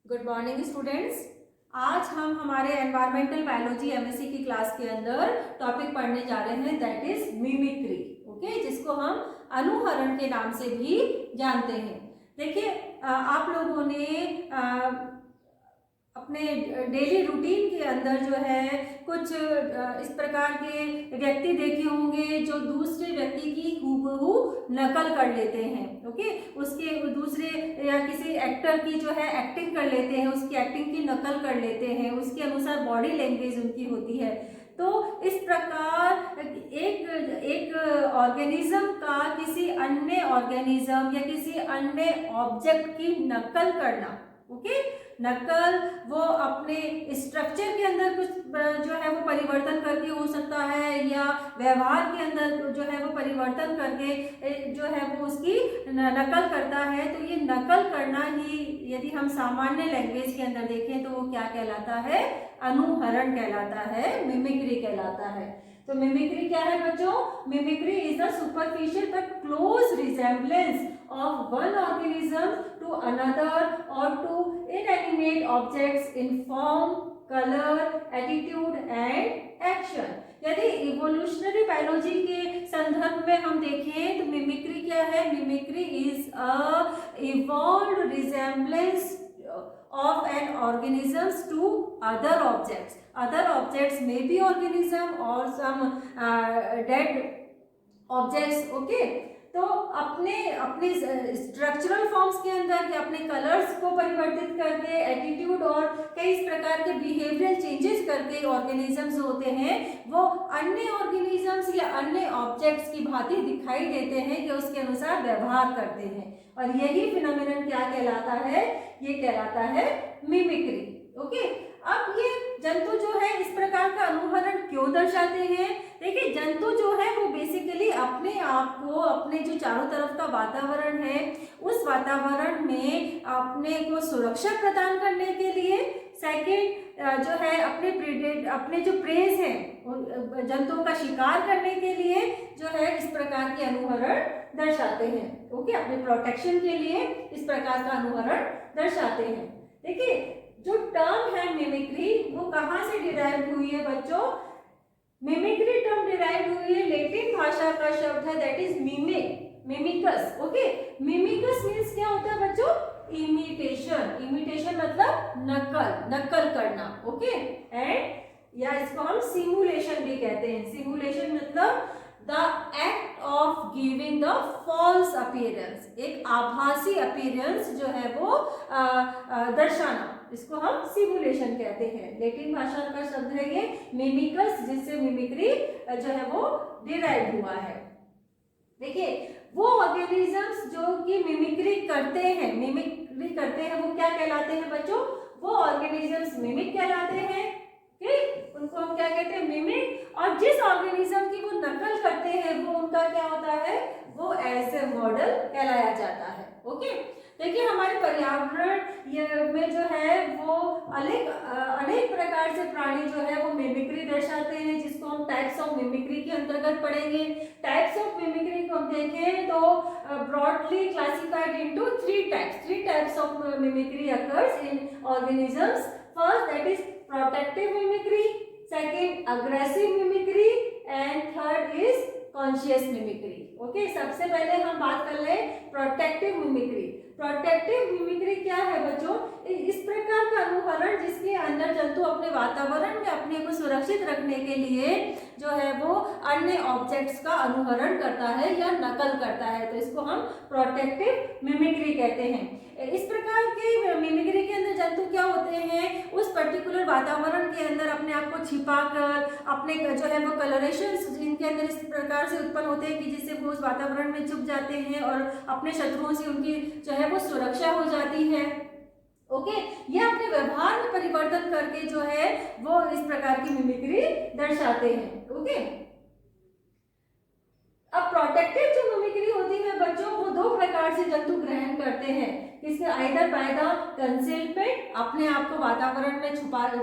Good morning students. आज हम हमारे एनवायरमेंटल बायोलॉजी एमएससी की क्लास के अंदर टॉपिक पढ़ने जा रहे हैं, दैट इज मिमिक्री। ओके, जिसको हम अनुहरण के नाम से भी जानते हैं। देखिए, आप लोगों ने अपने डेली रूटीन के अंदर जो है कुछ इस प्रकार के व्यक्ति देखे होंगे जो दूसरे व्यक्ति की हूबहू नकल कर लेते हैं। ओके, उसके दूसरे या किसी एक्टर की जो है एक्टिंग कर लेते हैं, उसकी एक्टिंग की नकल कर लेते हैं, उसके अनुसार बॉडी लैंग्वेज उनकी होती है। तो इस प्रकार एक ऑर्गेनिज्म का किसी अन्य ऑर्गेनिज्म या किसी अन्य ऑब्जेक्ट की नकल करना, ओके, नकल वो अपने स्ट्रक्चर के अंदर कुछ जो है वो परिवर्तन करके हो सकता है, या व्यवहार के अंदर जो है वो परिवर्तन करके जो है वो उसकी नकल करता है। तो ये नकल करना ही यदि हम सामान्य लैंग्वेज के अंदर देखें तो वो क्या कहलाता है? अनुहरण कहलाता है, मिमिक्री कहलाता है। तो मिमिक्री क्या है बच्चों? Mimicry is the superficial but close resemblance of one organism to another or to inanimate objects in form, color, attitude and action। यदि इवोल्यूशनरी बायोलॉजी के संदर्भ में हम देखें तो मिमिक्री क्या है? Mimicry is a evolved resemblance of an organisms to other objects. Other objects may be organism or some dead objects। okay, तो अपने स्ट्रक्चरल फॉर्म्स के अंदर या अपने कलर्स को परिवर्तित करके, एटीट्यूड और कई इस प्रकार के बिहेवियरल चेंजेस करके ऑर्गेनिजम्स होते हैं वो अन्य ऑर्गेनिजम्स या अन्य ऑब्जेक्ट्स की भांति दिखाई देते हैं कि उसके अनुसार व्यवहार करते हैं। और यही फिनोमेनन क्या कहलाता है? ये कहलाता है मिमिक्री। ओके, अब ये जंतु जो है इस प्रकार का अनुहरण क्यों दर्शाते हैं? देखिए, जंतु जो है वो बेसिकली अपने आप को, अपने जो चारों तरफ का वातावरण है उस वातावरण में अपने को सुरक्षा प्रदान करने के लिए, सेकंड जो है अपने जो प्रेज हैं जंतुओं का शिकार करने के लिए जो है इस प्रकार के अनुहरण दर्शाते हैं। ओके, अपने प्रोटेक्शन के लिए इस प्रकार का अनुहरण दर्शाते हैं। देखिए, जो टर्म है मिमिक्री वो कहाँ से डिराइव हुई है बच्चों? मिमिक्री टर्म डिराइव हुई है लैटिन भाषा का शब्द है, दैट इज मिमिकस। ओके, मिमिकस मीन्स क्या होता है बच्चों? इमिटेशन। इमिटेशन मतलब नकल करना। ओके, एंड या इसको हम सिमुलेशन भी कहते हैं। सिमुलेशन मतलब the act of giving the false appearance, एक आभासी अपीयरेंस जो है वो दर्शाना, इसको हम सिमुलेशन कहते हैं। लैटिन भाषा का शब्द है ये मिमिकस, जिससे मिमिक्री जो है वो डिराइव हुआ है। देखिए, वो ऑर्गेनिजम्स जो कि मिमिक्री करते हैं वो क्या कहलाते हैं बच्चों? वो ऑर्गेनिजम्स मिमिक कहलाते हैं। ठीक, उनको हम क्या कहते हैं? मिमिक। और जिस ऑर्गेनिज्म की वो नकल करते हैं वो उनका क्या होता है? वो एज ए मॉडल कहलाया जाता है। ओके, देखिए, हमारे पर्यावरण में जो है वो अनेक प्रकार से प्राणी जो है वो मिमिक्री दर्शाते हैं, जिसको हम टाइप्स ऑफ मिमिक्री के अंतर्गत पढ़ेंगे। टाइप्स ऑफ मिमिक्री को हम देखें तो broadly classified into three types of mimicry occurs in organisms. First, that is protective mimicry, second aggressive mimicry and third is conscious mimicry. Okay, सबसे पहले हम बात कर लें प्रोटेक्टिव मिमिक्री। प्रोटेक्टिव मिमिक्री क्या है बच्चों? इस प्रकार का अनुहरण जिसके अंदर जंतु अपने वातावरण में अपने को सुरक्षित रखने के लिए जो है वो अन्य ऑब्जेक्ट्स का अनुहरण करता है या नकल करता है, तो इसको हम प्रोटेक्टिव मिमिक्री कहते हैं। इस प्रकार के मिमिक्री के अंदर जंतु क्या होते हैं? उस पर्टिकुलर वातावरण के अंदर अपने आप को छिपाकर अपने जो है वो कलरेशंस इनके अंदर इस प्रकार से उत्पन्न होते हैं कि जिससे वो उस वातावरण में छुप जाते हैं और अपने शत्रुओं से उनकी जो है वो सुरक्षा हो जाती है। ओके, ये अपने व्यवहार में परिवर्तन करके जो है वो इस प्रकार की मिमिक्री दर्शाते हैं। ओके, अब प्रोटेक्टिव जो मिमिक्री होती है बच्चों वो दो प्रकार से जंतु ग्रहण करते हैं। किसके? आइदर बाय द कंसीलमेंट, अपने आप को वातावरण में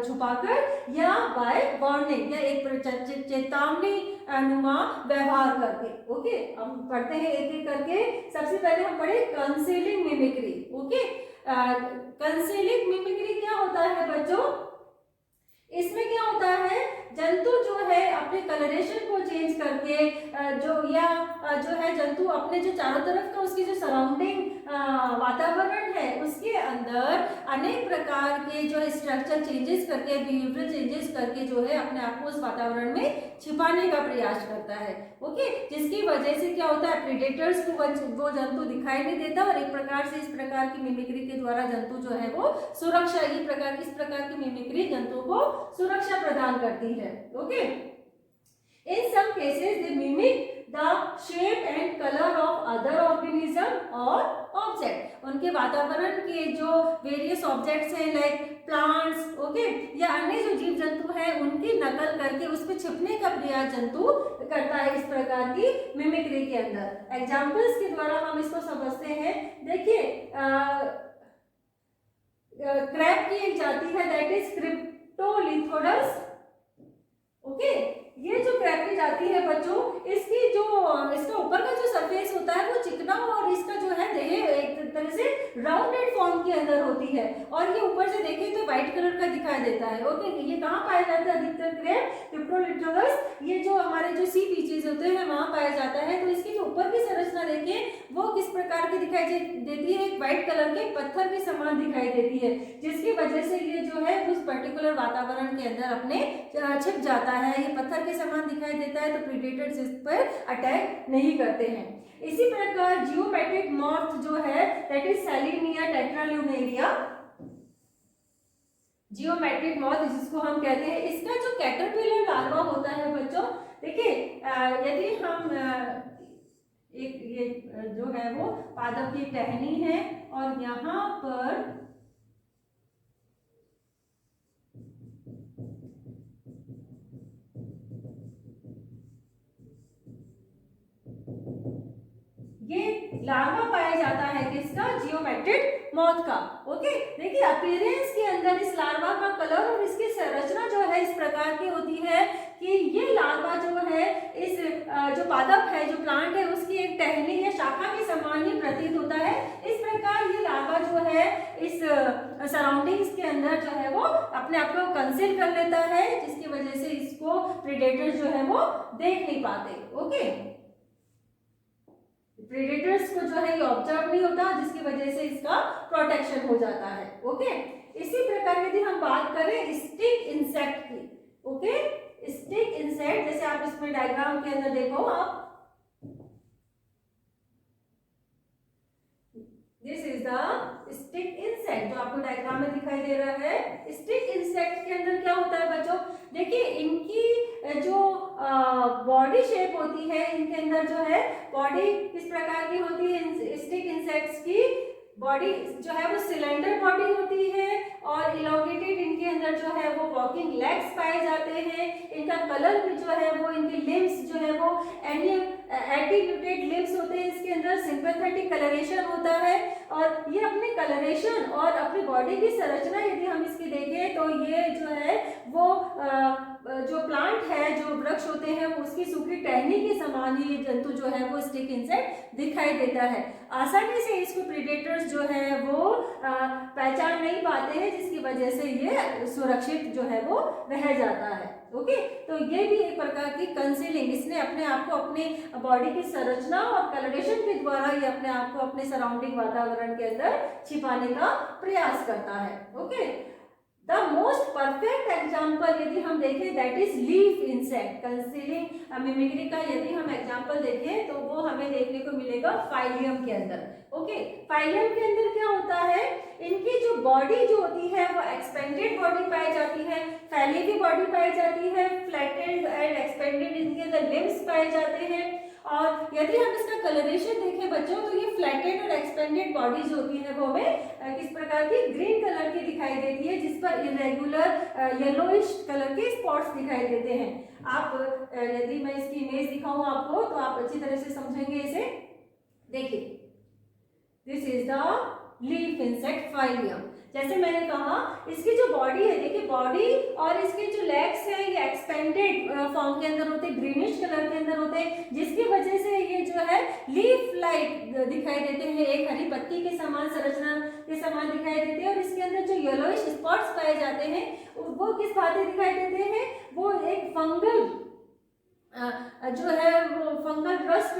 छुपाकर, या बाय वार्निंग, या एक चेतावनी नुमा व्यवहार करके। ओके, हम पढ़ते हैं एक एक करके। सबसे पहले हम पढ़े concealing mimicry. Okay, concealing mimicry है बच्चों, इसमें क्या होता है, जंतु जो है अपने कलरेशन को चेंज करके जो है जंतु अपने जो चारों तरफ का उसकी जो सराउंडिंग वातावरण है उसके अंदर अनेक प्रकार के जो स्ट्रक्चर चेंजेस करके, बिहेवियरल चेंजेस करके जो है अपने आप को उस वातावरण में छिपाने का प्रयास करता है। ओके, जिसकी वजह से क्या होता है, प्रेडेटर्स को वो जंतु दिखाई नहीं देता और एक प्रकार से इस प्रकार की मिमिक्री के द्वारा जंतु जो है वो सुरक्षा, इस प्रकार की मिमिक्री जंतु को सुरक्षा प्रदान करती है। Okay, in some cases they mimic the shape and colour of other organism और ऑब्जेक्ट। उनके वातावरण के जो वेरियस ऑब्जेक्ट्स हैं लाइक प्लांट्स, ओके, या अन्य जो जीव जंतु हैं उनकी नकल करके उस पर छिपने का प्रयास जंतु करता है इस प्रकार की मिमिक्री के अंदर। एग्जाम्पल्स के द्वारा हम इसको समझते हैं। देखिए, क्रैब की एक जाति है दैट इज क्रिप्टोलिथोडस। ओके, ये जो क्रैब की जाति है बच्चों, इसका ऊपर का जो सरफेस होता है वो चिकना और इसका जो है देह एक तरह से राउंडेड फॉर्म के अंदर होती है और ये ऊपर से देखें तो व्हाइट कलर का दिखाई देता है। ओके, ये कहाँ पाया जाता है अधिकतर क्रैब, क्रिप्टोलिथोडस, ये जो हमारे जो सी बीचेस होते हैं वहां पाया जाता है। तो इसकी जो ऊपर की संरचना देखिए वो किस प्रकार की दिखाई देती है, एक व्हाइट कलर के पत्थर के समान दिखाई देती है, जिसकी वजह से ये जो है उस पर्टिकुलर वातावरण के अंदर अपने छिप जाता है। ये पत्थर के समान दिखाई देता है तो प्रेडेटर्स इस पर अटैक नहीं करते हैं। इसी प्रकार जियोमेट्रिक मॉथ जो है दैट इज सेलिनिया टेट्राल्यूमेरिया, जियोमेट्रिक मॉथ जिसको हम कहते हैं, इसका जो कैटरपिलर लार्वा होता है बच्चों, देखिए यदि हम ये जो है वो पादप की टहनी है और यहाँ पर ये लार्वा पाया जाता है किसका, जियोमेट्रिक मॉथ का। ओके, देखिए अपीयरेंस के अंदर इस लार्वा का कलर और इसकी संरचना जो है इस प्रकार की होती है कि ये लार्वा जो है इस जो पादप है, जो प्लांट है, उसकी एक टहनी या शाखा के समान ही प्रतीत होता है। इस प्रकार ये लार्वा जो है इस सराउंडिंग्स के अंदर जो है वो अपने आप को कंसील कर लेता है, जिसकी वजह से इसको प्रेडेटर्स जो है वो देख नहीं पाते। ओके, प्रेडेटर्स को जो है ये ऑब्जर्व नहीं होता, जिसकी वजह से इसका प्रोटेक्शन हो जाता है। ओके, इसी प्रकार यदि हम बात करें स्टिक इंसेक्ट की, ओके, स्टिक इंसेक्ट जैसे आप इसमें डायग्राम के अंदर देखो, आप this is the stick insect जो आपको डायग्राम में दिखाई दे रहा है। स्टिक इंसेक्ट के अंदर क्या होता है बच्चों, देखिए इनकी जो बॉडी शेप होती है, इनके अंदर जो है बॉडी किस प्रकार की होती है, स्टिक इंसेक्ट्स की बॉडी जो है वो सिलेंडर बॉडी होती है और इलोंगेटेड इनके अंदर जो है वो वॉकिंग लेग्स पाए जाते हैं। इनका कलर भी जो है वो, इनके लिम्स जो है वो एटीट्यूटेड लिम्स होते हैं, इसके अंदर सिंपैथेटिक कलरेशन होता है और ये अपने कलरेशन और अपनी बॉडी की संरचना यदि हम इसकी देखें तो ये जो है वो जो प्लांट है, जो वृक्ष होते हैं उसकी सूखी टहनी के समान ही ये जंतु जो है वो स्टिक इंसेक्ट दिखाई देता है। आसानी से इसको प्रेडेटर्स जो है वो पहचान नहीं पाते हैं, जिसकी वजह से ये सुरक्षित जो है वो रह जाता है। ओके, तो ये भी एक प्रकार की कंसीलिंग, इसने अपने आप को अपने बॉडी की संरचना और कलरेशन के द्वारा ये अपने आप को अपने सराउंडिंग वातावरण के अंदर छिपाने का प्रयास करता है। Okay, the most perfect example यदि हम देखें that is leaf insect, concealing mimicry का यदि हम एग्जाम्पल देखें तो वो हमें देखने को मिलेगा फाइलियम के अंदर। ओके, फाइलियम के अंदर क्या होता है, इनकी जो बॉडी जो होती है वो एक्सपेंडेड बॉडी पाई जाती है, फैली हुई बॉडी पाई जाती है, फ्लैटेंड एंड एक्सपेंडेड इनके अंदर लिम्स पाए जाते हैं। और यदि हम इसका कलरेशन देखें बच्चों तो ये फ्लैटेंड और एक्सपेंडेड बॉडी जो होती है वो हमें किस प्रकार की ग्रीन कलर की दिखाई देती है, जिस पर इरेगुलर येलोइश कलर के स्पॉट्स दिखाई देते हैं। आप यदि मैं इसकी इमेज दिखाऊं आपको तो आप अच्छी तरह से समझेंगे इसे। देखिए, this is the leaf insect Phyllium. जैसे मैंने कहा इसकी जो बॉडी है, देखिए बॉडी और इसके जो लेग्स हैं ये एक्सपेंडेड फॉर्म के अंदर होते हैं, ग्रीनिश कलर के अंदर होते हैं, जिसकी वजह से ये जो है लीफ लाइक दिखाई देते हैं, एक हरी पत्ती के समान संरचना के समान दिखाई देते हैं। और इसके अंदर जो येलोइश स्पॉट्स पाए जाते हैं वो किस भांति दिखाई देते हैं, वो एक फंगल जो है वो फंगल रस्ट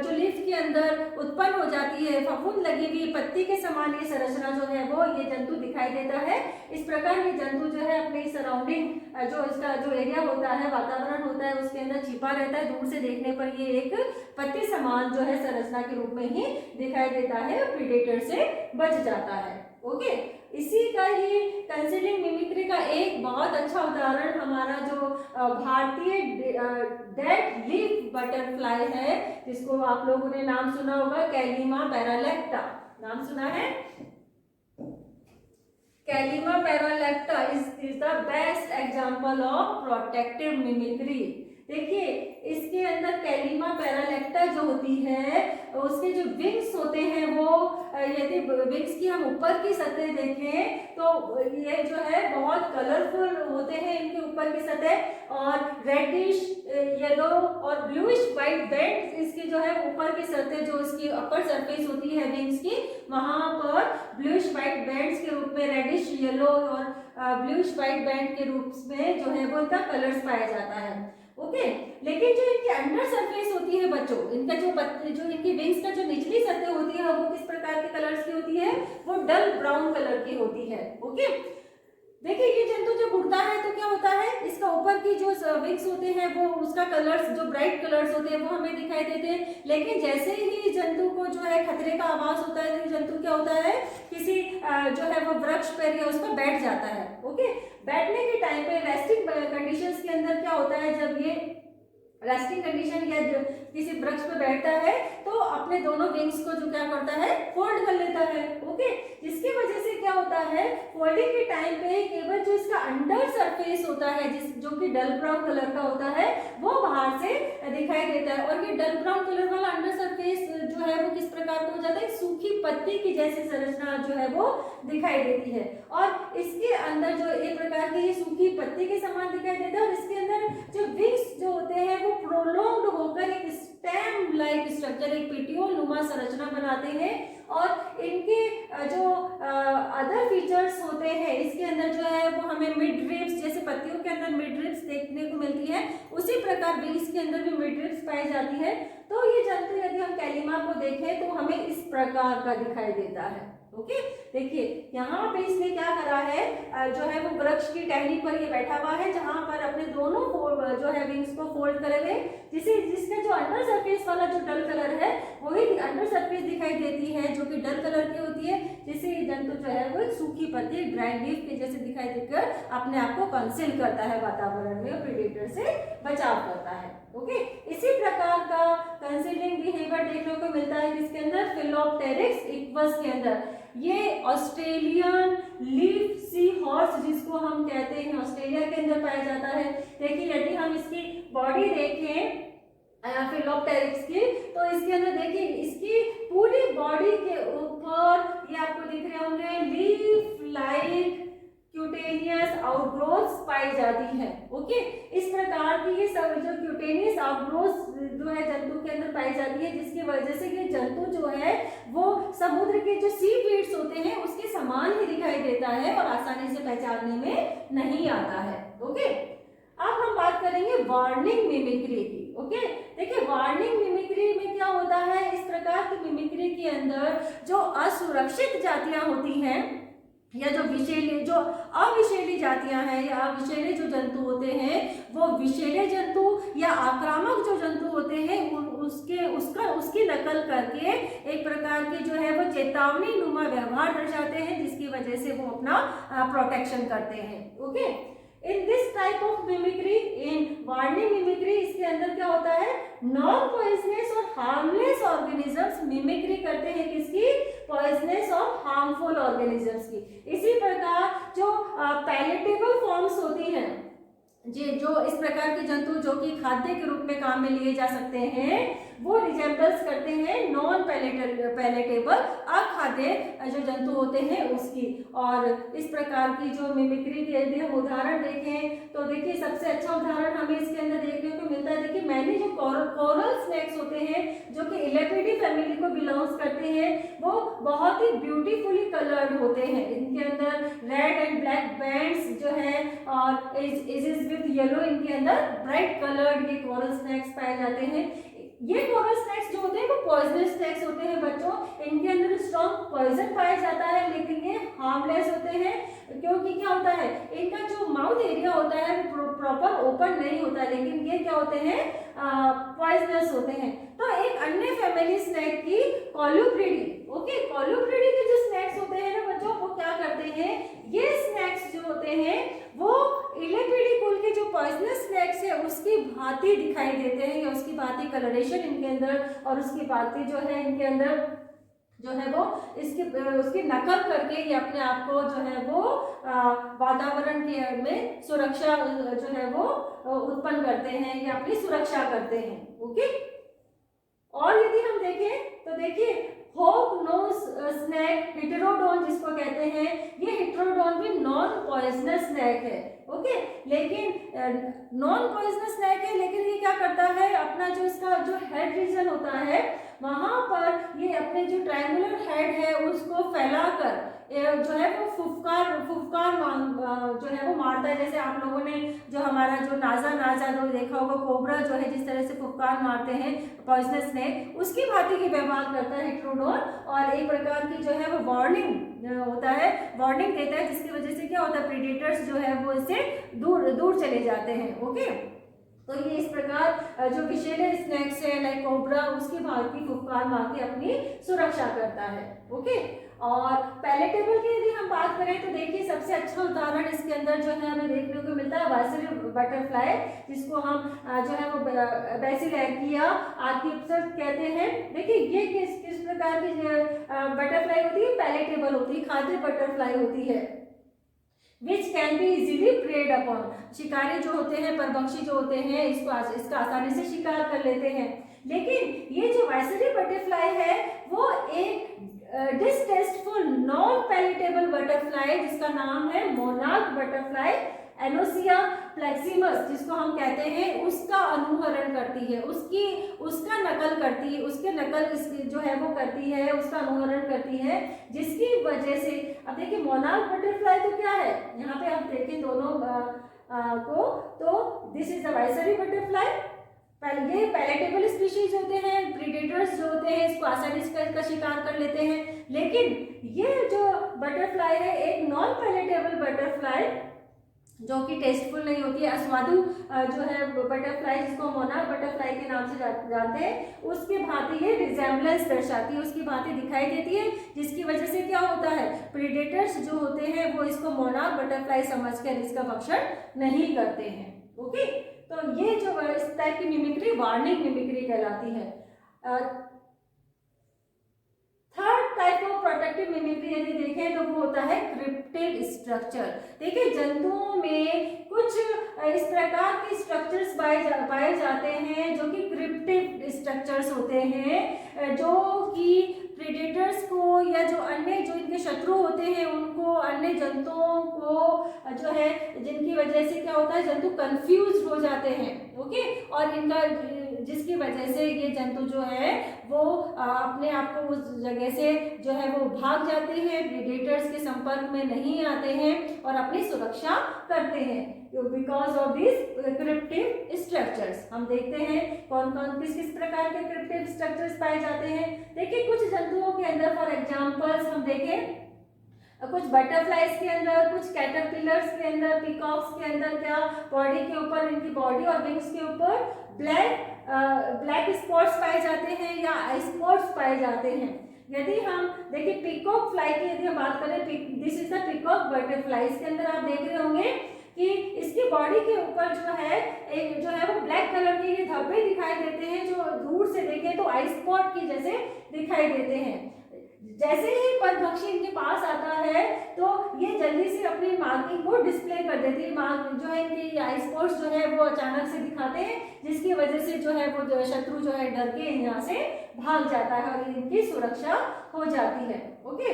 जो लीफ के अंदर उत्पन्न हो जाती है, फफूंद लगी हुई पत्ती के समान ये संरचना जो है वो ये जंतु दिखाई देता है। इस प्रकार ये जंतु जो है अपनी सराउंडिंग जो इसका जो एरिया होता है, वातावरण होता है, उसके अंदर छिपा रहता है। दूर से देखने पर ये एक पत्ती समान जो है संरचना के रूप में ही दिखाई देता है, प्रीडेटर से बच जाता है। ओके, इसी का ही कंसीलिंग मिमिक्री का एक बहुत अच्छा उदाहरण हमारा जो भारतीय डेड लीफ बटरफ्लाई है, जिसको आप लोगों ने नाम सुना होगा, कैलिमा पैरालेक्टा। नाम सुना है? Kallima paralekta is the best example of protective mimicry. देखिए इसके अंदर कैलिमा पैरालेक्टा जो होती है उसके जो विंग्स होते हैं वो यदि विंग्स की हम ऊपर की सतह देखें तो ये जो है बहुत कलरफुल होते हैं इनके ऊपर की सतह, और रेडिश येलो और ब्लूइश वाइट बैंड इसकी जो है ऊपर की सतह जो इसकी अपर सरफेस होती है विंग्स की, वहां पर ब्लूइश वाइट बैंड्स के रूप में रेडिश येलो और ब्लूइश वाइट बैंड के रूप में जो है वो इनका कलर्स पाया जाता है। ओके, लेकिन जो इनकी अंडर सरफेस होती है बच्चों, इनका जो इनकी विंग्स का जो निचली सतह होती है वो किस प्रकार के कलर्स की होती है, वो डल ब्राउन कलर की होती है। ओके, देखिए ये जंतु जब उड़ता है तो क्या होता है, इसका ऊपर की जो विंग्स होते हैं वो उसका कलर्स जो ब्राइट कलर्स होते हैं वो हमें दिखाई देते हैं, लेकिन जैसे ही जंतु को जो है खतरे का आभास होता है तो जंतु क्या होता है, किसी जो है वो वृक्ष पर या उस पर बैठ जाता है। ओके, बैठने के टाइम पे रेस्टिंग कंडीशंस के अंदर क्या होता है, जब ये रेस्टिंग कंडीशन या किसी वृक्ष पे बैठता है तो अपने दोनों विंग्स को जो क्या करता है, फोल्ड कर लेता है। ओके, जिसकी वजह से क्या होता है, फोल्डिंग के टाइम पे केवल जो इसका अंडर सरफेस होता है जो कि डल ब्राउन कलर का होता है वो बाहर से दिखाई देता है, और ये डल ब्राउन कलर वाला अंडर सरफेस जो है वो किस प्रकार का हो जाता है, सूखी पत्ती की जैसी संरचना जो है वो दिखाई देती है, और इसके अंदर जो एक प्रकार की ये सूखी पत्ती के समान दिखाई देता है, और इसके अंदर जो विंग्स जो होते हैं वो प्रोलॉन्ग्ड होकर एक स्टेम लाइक स्ट्रक्चर, एक पेटियोल नुमा संरचना बनाते हैं, और इनके जो अदर फीचर्स होते हैं इसके अंदर जो है वो हमें मिड रिब्स, जैसे पत्तियों के अंदर मिड रिब्स देखने को मिलती है, उसी प्रकार विंग्स के अंदर भी मिड रिब्स पाई जाती है। तो ये जंतु यदि हम कैलिमा को देखें तो हमें इस प्रकार का दिखाई देता है। ओके, देखिए यहाँ पे इसने क्या करा है, जो है वो वृक्ष की टहनी पर ये बैठा हुआ है, जहां पर अपने दोनों जो है विंग्स को फोल्ड करे हुए, जिसका जो अंडर सरफेस वाला जो डल कलर है वही अंडर सरफेस दिखाई देती है जो कि डल कलर की होती है, जिससे ये जंतु जो है वो एक सूखी पत्ती ड्राई लीफ के जैसे दिखाई देकर अपने आप को कंसील करता है वातावरण में, प्रेडेटर से बचाव करता है। ओके, इसी प्रकार का कंसीलिंग बिहेवियर देखने को मिलता है किसके अंदर, फिलोप्टेरिक्स इक्वस के अंदर। ये ऑस्ट्रेलियन लीफ सी हॉर्स जिसको हम कहते हैं ऑस्ट्रेलिया के अंदर पाया जाता है। देखिए यदि हम इसकी बॉडी देखें फिलोप्टेरिक्स की, तो इसके अंदर देखिए इसकी पूरी बॉडी के ऊपर ये आपको दिख रहे होंगे लीफ लाइक क्यूटेनियस आउटग्रोथ्स पाई जाती है। ओके, इस प्रकार की ये सब जो क्यूटेनियस आउटग्रोथ्स जो है जंतु के अंदर पाई जाती है, जिसकी वजह से ये जंतु जो है वो समुद्र के जो सी वीड्स होते हैं उसके समान ही दिखाई देता है और आसानी से पहचानने में नहीं आता है। ओके, अब हम बात करेंगे वार्निंग मिमिक्री की। ओके, देखिए वार्निंग मिमिक्री में क्या होता है, इस प्रकार की मिमिक्री के अंदर जो असुरक्षित जातियां होती हैं या जो अविषैली जातियां हैं या अविषैले जो जंतु होते हैं, वो विषैले जंतु या आक्रामक जो जंतु होते हैं उसकी नकल करके एक प्रकार की जो है वो चेतावनी नुमा व्यवहार दर्शाते हैं, जिसकी वजह से वो अपना प्रोटेक्शन करते हैं। Okay, in this type of mimicry, in warning mimicry, इसके अंदर क्या होता है, नॉन पॉइजनस और हार्मलेस ऑर्गेनिजम्स मिमिक्री करते हैं किसकी, पॉइजनस और हार्मफुल ऑर्गेनिजम्स की। इसी प्रकार जो पैलेटेबल फॉर्म्स होती हैं जो इस प्रकार के जंतु जो कि खाद्य के रूप में काम में लिए जा सकते हैं, वो रिजेम्बल्स करते हैं नॉन पैलेटेबल अखाद्य जो जंतु होते हैं उसकी। और इस प्रकार की जो मिमिक्री के यदि हम उदाहरण देखें तो देखिए सबसे अच्छा उदाहरण हमें इसके अंदर देखने को मिलता है। देखिए मैंने जो कोरल स्नेक्स होते हैं जो कि इलेपिडी फैमिली को बिलोंग्स करते हैं, वो बहुत ही ब्यूटीफुली कलर्ड होते हैं। इनके अंदर रेड एंड ब्लैक बैंड्स जो है और एजेस विद येलो, इनके अंदर ब्राइट कलर्ड ये कोरल स्नेक्स पाए जाते हैं। ये कोरल स्नेक्स जो होते हैं वो पॉइजनस स्नेक्स होते हैं बच्चों। इनके अंदर स्ट्रॉन्ग पॉइजन पाया जाता है, लेकिन ये हार्मलेस होते हैं, क्योंकि क्या होता है इनका जो माउथ एरिया होता है प्रॉपर ओपन नहीं होता है, लेकिन ये क्या होते हैं पॉइजनस होते हैं। तो एक अन्य फैमिली स्नेक की कोलुब्रिडी, ओके, कोलुब्रिडी के जो स्नेक्स होते हैं ना बच्चों, वो क्या करते हैं, ये स्नेक्स जो होते हैं वो इलेपिडी कुल के जो पॉइजनस स्नेक्स है उसकी भांति दिखाई देते हैं, या उसकी भांति कलरेशन इनके अंदर और उसकी भांति जो है इनके अंदर जो है वो उसकी नकल करके ये अपने आप को जो है वो वातावरण के में सुरक्षा जो है वो उत्पन्न करते हैं, या अपनी सुरक्षा करते हैं। ओके, और यदि हम देखें तो देखिए हॉग नोज स्नेक हेटेरोडोन जिसको कहते हैं, ये हेटेरोडोन भी नॉन पॉइजनस स्नेक है। ओके, लेकिन नॉन पॉइजनस स्नेक है, लेकिन ये क्या करता है अपना जो इसका जो हेड रीजन होता है वहां पर ये अपने जो ट्रायंगुलर हेड है उसको फैलाकर जो है वो फुफकार जो है वो मारता है। जैसे आप लोगों ने जो हमारा जो नाजा जो देखा होगा कोबरा जो है जिस तरह से फुफकार मारते हैं पॉइजनस स्नेक, उसकी भांति की व्यवहार करता है हेटेरोडोन, और एक प्रकार की जो है वो वार्निंग होता है, वार्निंग देता है, जिसकी वजह से क्या होता है प्रीडेटर्स जो है वो इससे दूर चले जाते हैं। ओके, तो ये इस प्रकार जो विषैले स्नेक्स है लाइक कोबरा उसकी भांति फुफकार मार के अपनी सुरक्षा करता है। ओके, और पैलेटेबल की यदि हम बात करें तो देखिए सबसे अच्छा उदाहरण इसके अंदर जो है हमें देखने को मिलता है वाइसरी बटरफ्लाई, जिसको हम जो है वो बेसिलैकिया आर्किप्सस कहते हैं। देखिए ये किस प्रकार की बटरफ्लाई होती है, पैलेटेबल होती है, खाद्य बटरफ्लाई होती है, which can be easily preyed upon. शिकारी जो होते हैं, परभक्षी जो होते हैं, इसका आसानी से शिकार कर लेते हैं। लेकिन ये जो वाइसरी बटरफ्लाई है वो एक डिस्टेस्टफुल नॉन पैलेटेबल बटरफ्लाई जिसका नाम है मोनार्क बटरफ्लाई एनोसिया फ्लेक्सिमस जिसको हम कहते हैं, उसका अनुहरण करती है, उसका नकल करती है, उसके नकल जो है वो करती है, उसका अनुहरण करती है, जिसकी वजह से अब देखिए मोनार्क बटरफ्लाई तो क्या है, यहाँ पे आप देखें दोनों को, तो दिस इज द वाइसरी बटरफ्लाई। ये पैलेटेबल स्पीशीज होते हैं, प्रीडेटर्स जो होते हैं इसको आसानी से इसका शिकार कर लेते हैं। लेकिन ये जो बटरफ्लाई है एक नॉन पैलेटेबल बटरफ्लाई जो कि टेस्टफुल नहीं होती है, अस्वादु जो है बटरफ्लाई जिसको मोनार्क बटरफ्लाई के नाम से जानते हैं, उसकी भांति ये रिजेम्बलेंस दर्शाती है, उसकी भांति दिखाई देती है, जिसकी वजह से क्या होता है प्रीडेटर्स जो होते हैं वो इसको मोनार्क बटरफ्लाई समझकर इसका भक्षण नहीं करते हैं। ओके, तो ये जो इस टाइप की मिमिक्री वार्निंग मिमिक्री कहलाती है। Third type of protective mimicry यदि देखें तो वो होता है क्रिप्टिव स्ट्रक्चर। देखिए जंतुओं में कुछ इस प्रकार के स्ट्रक्चर्स पाए जाते हैं जो कि क्रिप्टिव स्ट्रक्चर्स होते हैं, जो कि प्रेडेटर्स को या जो अन्य जो इनके शत्रु होते हैं उनको, अन्य जंतुओं को जो है जिनकी वजह से क्या होता है जंतु कंफ्यूज हो जाते हैं। ओके, और इनका जिसकी वजह से ये जंतु जो है वो अपने आप को उस जगह से जो है वो भाग जाते हैं, प्रेडेटर्स के संपर्क में नहीं आते हैं और अपनी सुरक्षा करते हैं बिकॉज ऑफ दिस क्रिप्टिव स्ट्रक्चर्स। हम देखते हैं कौन कौन किस प्रकार के क्रिप्टिव स्ट्रक्चर्स पाए जाते हैं। देखिए कुछ जंतुओं के अंदर फॉर एग्जांपल्स हम देखें, कुछ बटरफ्लाइज के अंदर, कुछ कैटरपिलर्स के अंदर, पीकॉक्स के अंदर क्या बॉडी के ऊपर, इनकी बॉडी और विंग्स के ऊपर ब्लैक स्पॉट्स पाए जाते हैं या आई स्पॉट्स पाए जाते हैं। यदि हम देखिए पीकॉक फ्लाई की यदि हम बात करें, this is the peacock butterfly, इसके अंदर आप देख रहे होंगे कि इसकी बॉडी के ऊपर जो है एक जो है वो ब्लैक कलर के ये धब्बे दिखाई देते हैं, जो दूर से देखें तो आई स्पॉट की जैसे दिखाई देते हैं। जैसे ही परभक्षी इनके पास आता है तो ये जल्दी से अपनी मार्किंग को डिस्प्ले कर देती है। मार्क जो है इनकी आई स्पॉट्स जो है वो अचानक से दिखाते हैं, जिसकी वजह से जो है वो शत्रु जो है डर के यहाँ से भाग जाता है और इनकी सुरक्षा हो जाती है। ओके,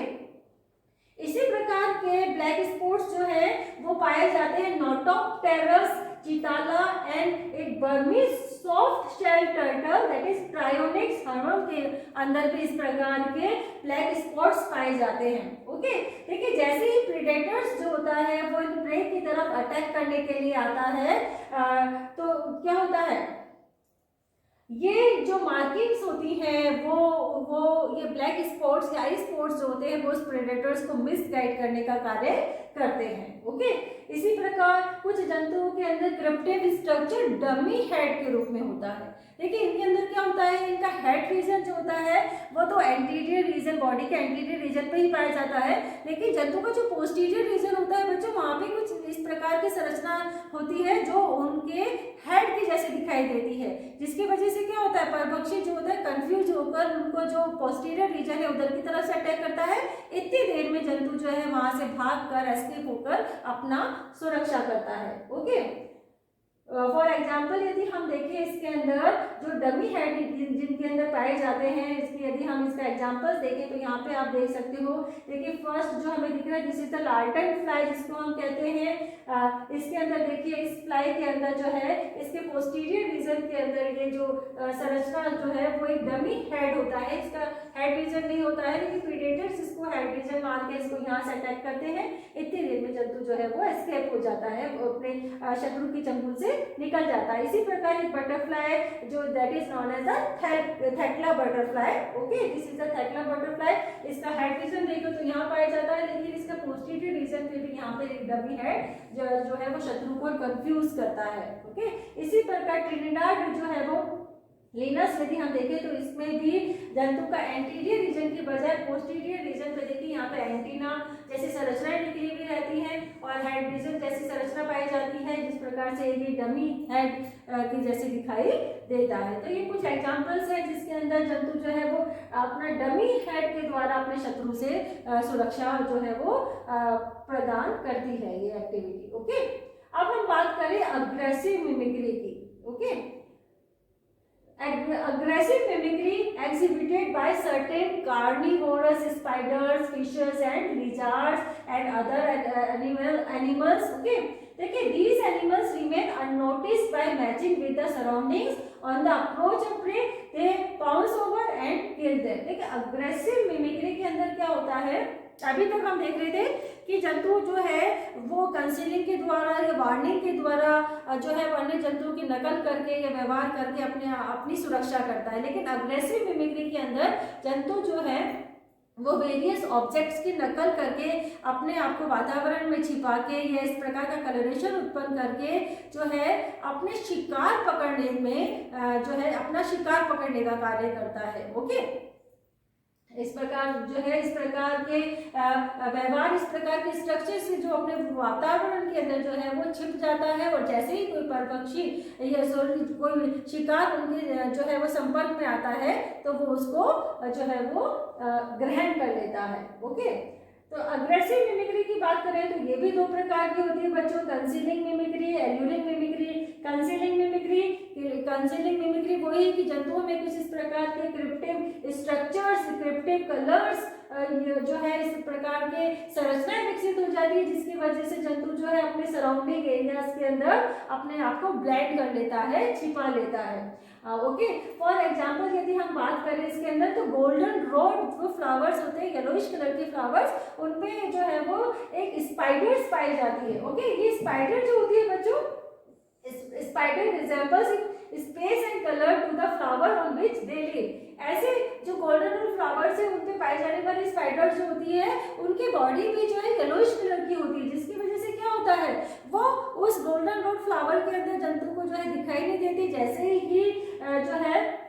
इसी प्रकार के ब्लैक स्पॉट्स जो है वो पाए जाते हैं नोटोप्टेरस चिताला एंड एक Burmese soft shell turtle that is Trionyx hurum के अंदर भी इस प्रकार के ब्लैक स्पॉट्स पाए जाते हैं। ओके, देखिए जैसे ही प्रेडेटर्स जो होता है वो इन प्रे की तरफ अटैक करने के लिए आता है तो क्या होता है, ये जो मार्किंग्स होती हैं वो ये ब्लैक स्पॉट्स या आई स्पॉट्स जो होते हैं वो उस प्रेडेटर्स को मिसगाइड करने का कार्य करते हैं। ओके, इसी प्रकार कुछ जंतुओं के अंदर क्रिप्टिव स्ट्रक्चर डमी हेड के रूप में होता है। देखिए इनके अंदर क्या होता है, इनका हेड रीजन जो होता है वो तो एंटीरियर रीजन, बॉडी के एंटीरियर रीजन पे ही पाया जाता है, लेकिन जंतु का जो पोस्टीरियर रीजन होता है बच्चों वहाँ पे कुछ इस प्रकार की संरचना होती है जो उनके हेड की जैसे दिखाई देती है, जिसकी वजह से क्या होता है परभक्षी जो होता है कंफ्यूज होकर उनको जो पोस्टीरियर रीजन है उधर की तरफ से अटैक करता है। इतनी देर में जंतु जो है वहां से भाग कर एस्केप होकर अपना सुरक्षा करता है। ओके, फॉर एग्जाम्पल यदि हम देखें इसके अंदर जो डमी हेड जिनके अंदर पाए जाते हैं, इसकी यदि हम इसका एग्जाम्पल्स देखें तो यहाँ पे आप देख सकते हो। देखिए फर्स्ट जो हमें दिख रहा है दिस इज द लार्टन फ्लाई जिसको हम कहते हैं। इसके अंदर देखिए इस फ्लाई के अंदर जो है इसके पोस्टीरियर रीजन के अंदर ये जो संरचना जो है वो एक डमी हेड होता है, इसका हेड रीजन नहीं होता है, लेकिन प्रेडेटर्स इसको हेड रीजन मान के इसको यहाँ से अटैक करते हैं। इतनी देर में जंतु जो है वो एस्केप हो जाता है, अपने शत्रु की चंगुल से निकल जाता है। इसी प्रकार एक बटरफ्लाई जो that is known as the Thecla butterfly. Okay, this is the Thecla butterfly. इसका हेड रीजन देखो तो यहाँ पाया जाता है, लेकिन इसका पोस्टीरियर रीजन पे भी यहाँ पे एक डमी हेड जो है वो शत्रु को कंफ्यूज करता है। ओके, इसी प्रकार ट्रिनिडाड जो है वो लिनस यदि हम देखें तो इसमें भी जंतु का एंटीरियर रीजन की बजाय पोस्टीरियर रीजन पे देखिए यहाँ पे एंटीना जैसी संरचनाएं निकली हुई रहती हैं और हेड रीजन जैसी संरचना पाई जाती है, जिस प्रकार से ये डमी हेड की जैसे दिखाई देता है। तो ये कुछ एग्जांपल्स हैं जिसके अंदर जंतु जो है वो अपना डमी हेड के द्वारा अपने शत्रु से सुरक्षा जो है वो प्रदान करती है ये एक्टिविटी। ओके, अब हम बात करें अग्रेसिव मिमिक्री की। Okay, aggressive mimicry exhibited by certain carnivorous spiders, fishes and lizards and other animals. Okay, देखिए these animals remain unnoticed by matching with the surroundings. On the approach of prey they pounce over and kill them. देखिए aggressive mimicry के अंदर क्या होता है, अभी तक हम देख रहे थे कि जंतु जो है वो कंसीलिंग के द्वारा या वार्निंग के द्वारा जो है अन्य जंतुओं की नकल करके या व्यवहार करके अपनी सुरक्षा करता है, लेकिन अग्रेसिव मिमिक्री के अंदर जंतु जो है वो वेरियस ऑब्जेक्ट्स की नकल करके अपने आप को वातावरण में छिपा के या इस प्रकार का कलरेशन उत्पन्न करके जो है अपने शिकार पकड़ने में जो है अपना शिकार पकड़ने का कार्य करता है। ओके, इस प्रकार जो है इस प्रकार के व्यवहार इस प्रकार के स्ट्रक्चर से जो अपने वातावरण के अंदर जो है वो छिप जाता है और जैसे ही कोई परपक्षी या कोई शिकार उनके जो है वो संपर्क में आता है तो वो उसको जो है वो ग्रहण कर लेता है। ओके, तो अग्रेसिव मिमिक्री की बात करें तो ये भी दो प्रकार की होती है बच्चों, concealing mimicry, alluring mimicry. Concealing mimicry वही कि जंतुओं में कुछ इस प्रकार के क्रिप्टिव स्ट्रक्चर्स, क्रिप्टिव कलर्स जो है इस प्रकार के संरचनाएं विकसित हो जाती है, जिसकी वजह से जंतु जो है अपने सराउंडिंग एरियाज के अंदर अपने आप को ब्लेंड कर लेता है, छिपा लेता है। ओके, फॉर एग्जाम्पल यदि हम बात करें इसके अंदर तो गोल्डन रोड जो फ्लावर्स होते हैं येलोइश कलर के फ्लावर्स, उनपे जो है वो एक स्पाइडर्स पाई जाती है। ओके, ये स्पाइडर जो होती है बच्चों, spider resembles space and colour to the flower on which they live. ऐसे जो गोल्डन रोड फ्लावर्स है उनपे पाई जाने वाली स्पाइडर जो होती है उनकी बॉडी भी जो है येलोइश कलर की होती है, जिसकी वजह से क्या होता है वो उस गोल्डन रोड फ्लावर के अंदर जंतु को जो है दिखाई नहीं देती। जैसे ही जो है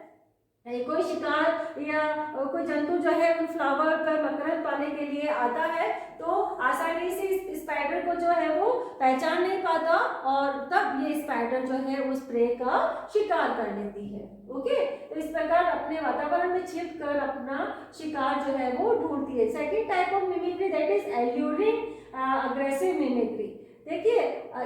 कोई शिकार या कोई जंतु जो है उन फ्लावर पर मकरंद पाने के लिए आता है तो आसानी से स्पाइडर को जो है वो पहचान नहीं पाता और तब ये स्पाइडर जो है उस प्रे का शिकार कर लेती है। ओके, तो इस प्रकार अपने वातावरण में छिप कर अपना शिकार जो है वो ढूंढती है। Second type of mimicry that is alluring aggressive mimicry. देखिए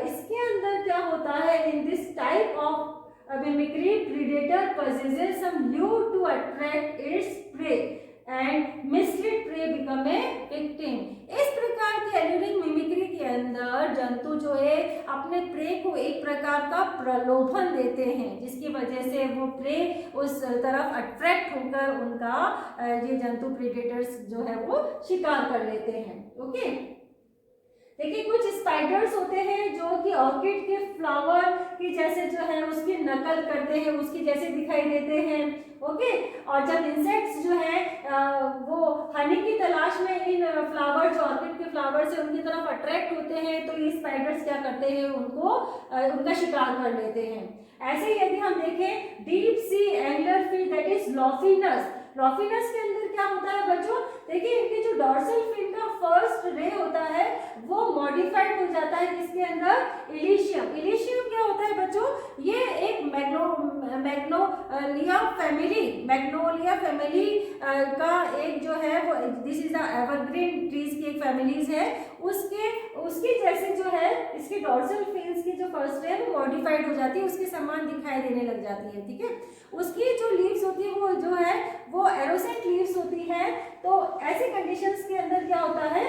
इसके अंदर क्या होता है, in this type of mimicry predator possesses some lure to attract its prey and mislead prey become a victim। इस प्रकार की एल्यूरिंग मिमिक्री के अंदर जंतु जो है अपने प्रे को एक प्रकार का प्रलोभन देते हैं, जिसकी वजह से वो प्रे उस तरफ अट्रैक्ट होकर उनका ये जंतु प्रेडेटर्स जो है वो शिकार कर लेते हैं। ओके, देखिए कुछ स्पाइडर्स होते हैं जो कि ऑर्किड के फ्लावर की जैसे जो है उसकी नकल करते हैं, उसकी जैसे दिखाई देते हैं। ओके, और जब इंसेक्ट्स जो है वो हनी की तलाश में इन फ्लावर जो ऑर्किड के फ्लावर से उनकी तरफ अट्रैक्ट होते हैं, तो ये स्पाइडर्स क्या करते हैं, उनको उनका शिकार कर लेते हैं। ऐसे ही यदि हम देखें deep sea angler fish that is Lophius, Lophius के अंदर क्या होता है बच्चों, देखिए इनकी जो डॉर्सल फिन का फर्स्ट रे होता है वो मॉडिफाइड हो जाता है किसके अंदर, इलिशियम। इलिशियम क्या होता है बच्चों, ये एक मैग्नोलिया फैमिली का एक जो है वो this is the evergreen trees की एक फैमिलीज है, उसकी जैसे जो है इसकी डॉर्सल फिन्स की जो फर्स्ट है वो मॉडिफाइड हो जाती है, उसके समान दिखाई देने लग जाती है। ठीक है, उसकी जो लीव्स होती है वो जो है वो एरोसेंट लीव्स होती है। तो ऐसे कंडीशंस के अंदर क्या होता है,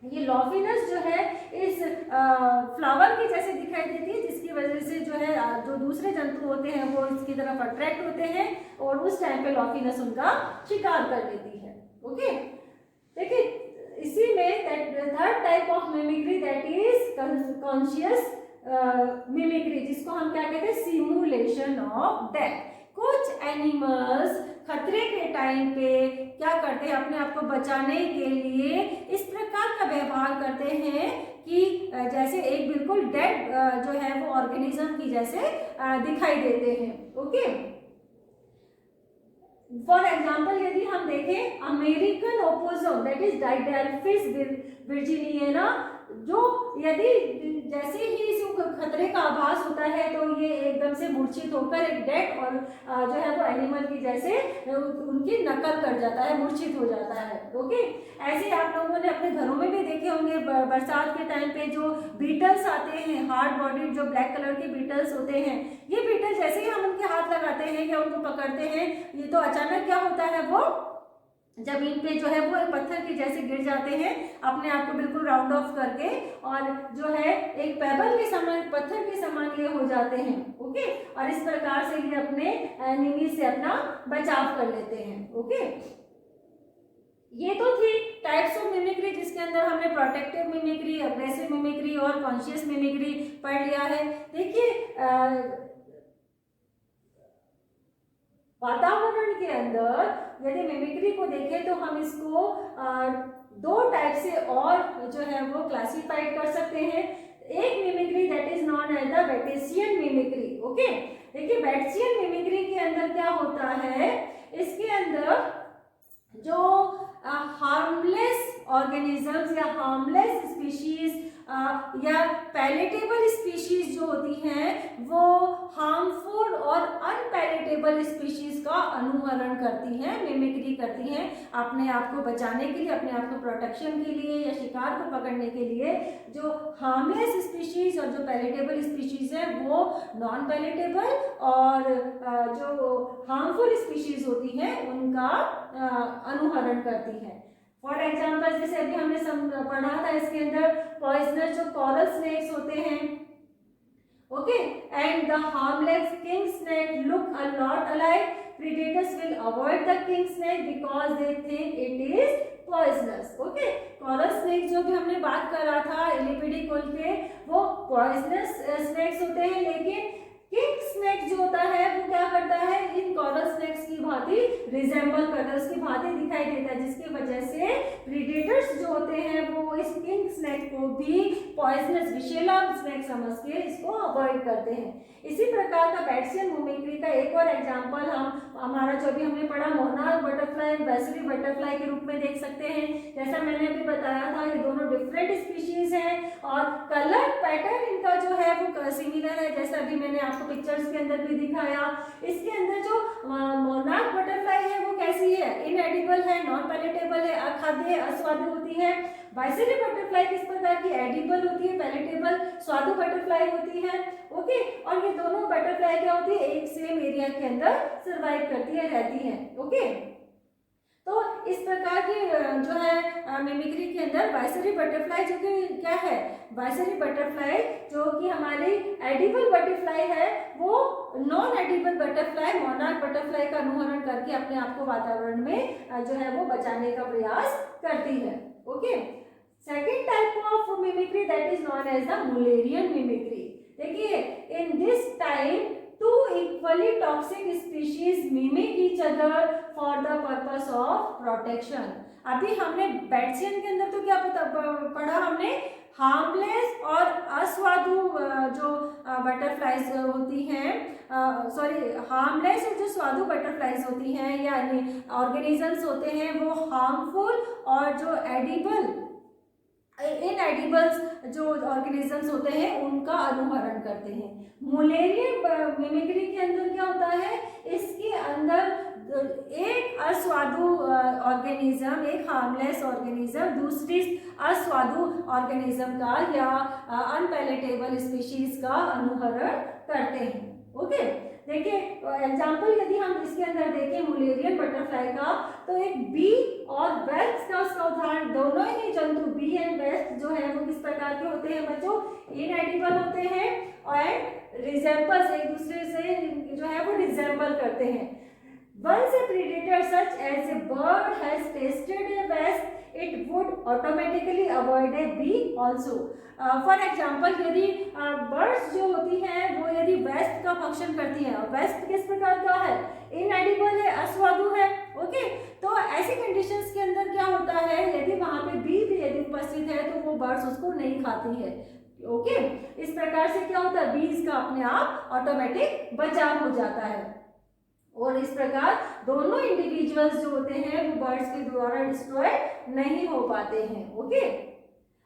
ये लॉफिनस जो है इस फ्लावर की जैसे दिखाई देती है, जिसकी वजह से जो है जो दूसरे जंतु होते हैं वो इसकी तरफ अट्रैक्ट होते हैं और उस टाइम पे लॉफिनस उनका शिकार कर लेती है। ओके, देखिए इसी में third type of mimicry that is conscious mimicry, जिसको हम क्या कहते हैं, सिमुलेशन ऑफ डेथ। कुछ एनिमल्स खतरे के टाइम पे क्या करते हैं, अपने आप को बचाने के लिए इस प्रकार का व्यवहार करते हैं कि जैसे एक बिल्कुल डेड जो है वो ऑर्गेनिज्म की जैसे दिखाई देते हैं। ओके, फॉर एग्जाम्पल यदि हम देखें American opossum that is Didelphis virginiana, जो यदि जैसे ही इसको खतरे का आभास होता है तो ये एकदम से मूर्छित होकर एक डेड और जो है वो एनिमल की जैसे उनकी नकल कर जाता है, मूर्छित हो जाता है। ओके, ऐसे आप लोगों ने अपने घरों में भी देखे होंगे, बरसात के टाइम पे जो बीटल्स आते हैं, हार्ड बॉडीड जो ब्लैक कलर के बीटल्स होते हैं, ये बीटल जैसे ही हम उनके हाथ लगाते हैं या उनको पकड़ते हैं, ये तो अचानक क्या होता है, वो जमीन पे जो है वो एक पत्थर के जैसे गिर जाते हैं, अपने आप को बिल्कुल राउंड ऑफ करके, और जो है एक पेबल के समान, पत्थर के समान ये हो जाते हैं। ओके, और इस प्रकार से ये अपने एनिमी से अपना बचाव कर लेते हैं। ओके, ये तो थी टाइप्स ऑफ मिमिक्री, जिसके अंदर हमने प्रोटेक्टिव मिमिक्री, अग्रेसिव मिमिक्री और कॉन्शियस मिमिक्री पढ़ लिया है। देखिए वातावरण के अंदर यदि मिमिक्री को देखें तो हम इसको दो टाइप से और जो है वो क्लासिफाइड कर सकते हैं। एक mimicry that is known as the Batesian mimicry. Okay, देखिए बैटेशियन मिमिक्री के अंदर क्या होता है, इसके अंदर जो हार्मलेस ऑर्गेनिजम्स या हार्मलेस स्पीशीज या पैलेटेबल स्पीशीज जो होती हैं वो हार्मफुल और अनपैलेटेबल स्पीशीज का अनुहरण करती हैं, मिमिक्री करती हैं, अपने आप को बचाने के लिए, अपने आप को प्रोटेक्शन के लिए या शिकार को पकड़ने के लिए। जो हार्मलेस स्पीशीज और जो पैलेटेबल स्पीशीज है वो नॉन पैलेटेबल, और जो हार्मफुल स्पीशीज होती हैं उनका अनुहरण करती हैं। फॉर एग्जाम्पल जैसे अभी हमने पढ़ा था, इसके अंदर पॉइजनस जो कोरल स्नेक्स होते हैं, okay, and the harmless king snake look a lot alike, predators will avoid the king snake because they think it is poisonous। Okay, coral snake जो भी हमने बात कर रहा था इलिपिडी कुल के, वो पॉइजनस स्नेक्स होते हैं, लेकिन किंग स्नेक जो होता है वो क्या करता है, इन कोरल स्नेक्स की भांति रिजेंबल करता है, उसकी भांति दिखाई देता है, जिसकी वजह से प्रीडेटर्स जो होते हैं वो इस किंग स्नेक को भी पॉइजनस विषैला स्नेक समझ के इसको अवॉइड करते हैं। इसी प्रकार का बैटेशियन मिमिक्री का एक और एग्जांपल हमारा जो भी हमने पढ़ा मोनार्क बटरफ्लाई, वेसरी बटरफ्लाई के रूप में देख सकते हैं। जैसा मैंने अभी बताया था, ये दोनों डिफरेंट स्पीशीज हैं और कलर पैटर्न इनका जो है वो सिमिलर है, जैसा अभी मैंने आपको पिक्चर्स के अंदर भी दिखाया। इसके अंदर जो मोनार्क बटरफ्लाई है वो कैसी है, इनएडिबल है, नॉन पैलेटेबल है, अखाद्य है, अस्वादु होती है। वाइसेरी बटरफ्लाई किस प्रकार की, एडिबल होती है, पैलेटेबल, स्वादु बटरफ्लाई होती है। ओके, और ये दोनों बटरफ्लाई क्या होती है, एक सेम एरिया के अंदर सर्वाइव करती है, रहती है। ओके, तो इस प्रकार की जो है मिमिक्री के अंदर वाइसेरी बटरफ्लाई जो कि क्या है, वाइसेरी बटरफ्लाई जो कि हमारी एडिबल बटरफ्लाई है, वो non edible butterfly monarch butterfly का अनुकरण करके अपने आप को वातावरण में जो है वो बचाने का प्रयास करती है। Okay, second type of mimicry that is known as the Mullerian mimicry. देखिए, in this time two equally toxic species mimic each other for the purpose of protection। अभी हमने बैट्सियन के अंदर तो क्या पढ़ा हमने, हार्मलेस और अस्वादु जो बटरफ्लाइज होती हैं, सॉरी हार्मलेस और जो स्वादु बटरफ्लाइज होती हैं या ऑर्गेनिजम्स होते हैं वो हार्मफुल, और जो एडिबल इनएडिबल्स जो ऑर्गेनिजम्स होते हैं उनका अनुहरण करते हैं। मुलेरियन मिमिक्री के अंदर क्या होता है, इसके अंदर एक अस्वादु ऑर्गेनिज्म, एक हार्मलेस ऑर्गेनिज्म दूसरी अस्वादु ऑर्गेनिज्म का या अनपैलेटेबल स्पीशीज का अनुहरण करते हैं। ओके, देखिए एग्जाम्पल यदि हम इसके अंदर देखें मुलेरियन बटरफ्लाई का, तो एक बी और वेस्प का उसका उदाहरण, दोनों ही जंतु बी एंड वेस्प जो है वो किस प्रकार के होते हैं बच्चों, इनएडिबल होते हैं और रिजेम्बल्स, एक दूसरे से जो है वो रिजेम्बल करते हैं। Once a predator such as a bird has tasted a wasp, it would automatically avoid a bee also। For example यदि बर्ड्स जो होती हैं वो यदि वेस्ट का फंक्शन करती हैं, और वेस्ट किस प्रकार का है, इनएडिबल है, अस्वादु है। ओके, तो ऐसी कंडीशंस के अंदर क्या होता है, यदि वहां पे बी भी यदि उपस्थित है तो वो बर्ड्स उसको नहीं खाती है। ओके, इस प्रकार से क्या होता है, बीज का अपने आप ऑटोमेटिक बचाव हो जाता है, और इस प्रकार दोनों इंडिविजुअल्स जो होते हैं वो बर्ड्स के द्वारा डिस्ट्रॉय नहीं हो पाते हैं। ओके,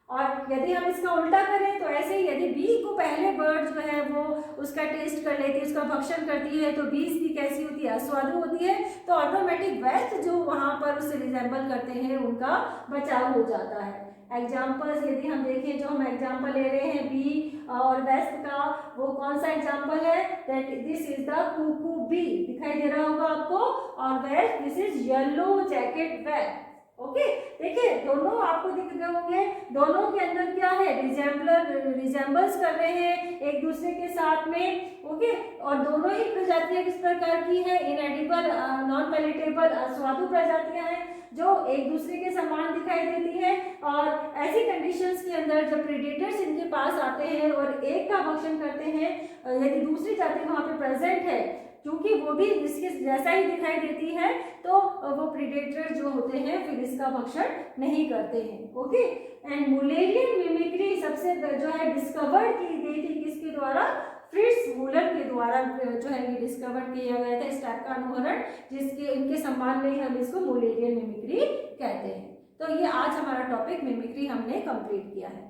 और यदि हम इसका उल्टा करें तो ऐसे ही यदि बी को पहले बर्ड जो है वो उसका टेस्ट कर लेती है, उसका भक्षण करती है, तो बीज भी कैसी होती है, अस्वादु होती है, तो ऑटोमेटिक वेस्ट जो वहां पर उसे रिजेंबल करते हैं उनका बचाव हो जाता है। एग्जाम्पल्स यदि हम देखें, जो हम एग्जाम्पल ले रहे हैं बी और वेस्ट का, वो कौन सा एग्जाम्पल है, that this is the cuckoo bee, दिखाई दे रहा होगा आपको, और wasp this is yellow jacket wasp. Okay, देखिए दोनों आपको दिख रहे होंगे, दोनों के अंदर क्या है, रिजेंबल्स कर रहे हैं एक दूसरे के साथ में। ओके, और दोनों ही प्रजातियां किस प्रकार की है, इनएडिबल, नॉन पैलेटेबल, अस्वादु प्रजातियां हैं जो एक दूसरे के समान दिखाई देती है। और ऐसी कंडीशंस के अंदर जब प्रेडेटर्स इनके पास आते हैं और एक का भक्षण करते हैं, यदि दूसरी जाति वहां पे प्रेजेंट है, क्योंकि वो भी इसके जैसा ही दिखाई देती है, तो वो प्रेडेटर जो होते हैं फिर इसका भक्षण नहीं करते हैं। ओके, एंड मुलेरियन मिमिक्री सबसे जो है डिस्कवर्ड की गई थी किसके द्वारा, फ्रिट्ज मुलर के द्वारा जो है ये डिस्कवर किया गया था इस टाइप का अनुहरण, जिसके इनके सम्मान में ही हम इसको मुलेरियन मिमिक्री कहते हैं। तो ये आज हमारा टॉपिक मिमिक्री हमने कंप्लीट किया है।